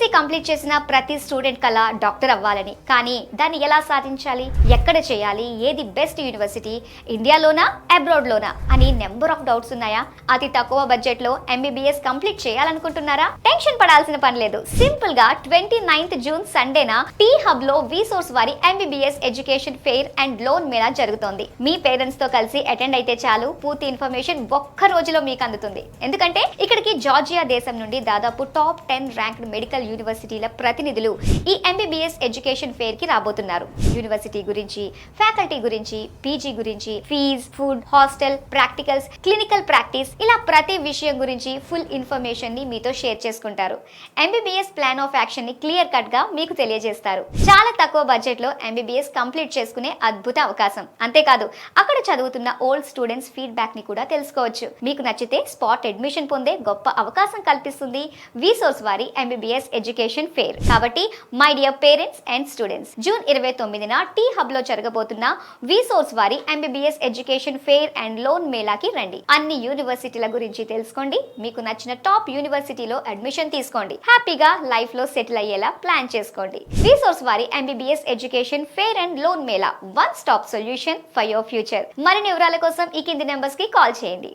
BSc complete చేసిన ప్రతి student కల డాక్టర్ అవ్వాలని. కానీ దాన్ని ఎలా సాధించాలి, ఎక్కడ చేయాలి, ఏది బెస్ట్ యూనివర్సిటీ, ఇండియాలోనా అబ్రాడ్లోనా అని నెంబర్ ఆఫ్ డౌట్స్ ఉన్నాయా? అతి తక్కువ బడ్జెట్ లో ఎంబీబీఎస్ కంప్లీట్ చేయాలనుకుంటున్నారా? టెన్షన్ పడాల్సిన పని లేదు. సింపుల్ గా 29th జూన్ సండేన టీ హబ్ లో విసోర్స్ వారి MBBS education fair and loan Mela జరుగుతోంది. మీ పేరెంట్స్ తో కలిసి అటెండ్ అయితే చాలు, పూర్తి ఇన్ఫర్మేషన్ ఒక్క రోజులో మీకు అందుతుంది. ఎందుకంటే ఇక్కడికి జార్జియా దేశం నుండి దాదాపు టాప్ 10 ర్యాంక్డ్ మెడికల్ యూనివర్సిటీల ప్రతినిధులు ఈ ఎంబీబీఎస్ ఎడ్యుకేషన్ ఫెయిర్ కి రాబోతున్నారు. యూనివర్సిటీ గురించి, ఫ్యాకల్టీ గురించి, పీజీ గురించి, fees, food, hostel, practicals, clinical practice, ఇలా ప్రతి విషయం గురించి ఫుల్ ఇన్ఫర్మేషన్ ని మీతో షేర్ చేసుకుంటారు. ఎంబీబీఎస్ ప్లాన్ ఆఫ్ యాక్షన్ ని క్లియర్ కట్ గా మీకు తెలియజేస్తారు. చాలా తక్కువ బడ్జెట్ లో ఎంబీబీఎస్ కంప్లీట్ చేసుకునే అద్భుత అవకాశం. అంతేకాదు అక్కడ చదువుతున్న ఓల్డ్ స్టూడెంట్స్ ఫీడ్బ్యాక్ ని కూడా తెలుసుకోవచ్చు. మీకు నచ్చితే స్పాట్ అడ్మిషన్ పొందే గొప్ప అవకాశం కల్పిస్తుంది విసోర్స్ వారి ఎంబీబీఎస్ ఎడ్యుకేషన్ ఫెయిర్. కాబట్టి my dear parents and students, June 29న టీ హబ్ లో జరగబోతున్న విసోర్స్ వారి MBBS education fair and loan మేళాకి రండి. అన్ని యూనివర్సిటీల గురించి తెలుసుకోండి, మీకు నచ్చిన టాప్ యూనివర్సిటీలో అడ్మిషన్ తీసుకోండి, హ్యాపీగా లైఫ్ లో సెటిల్ అయ్యేలా ప్లాన్ చేసుకోండి. విసోర్స్ వారి MBBS education fair and loan Mela, one stop solution for your future. మరిన్ని వివరాల కోసం ఈ కింది నెంబర్స్ కి కాల్ చేయండి.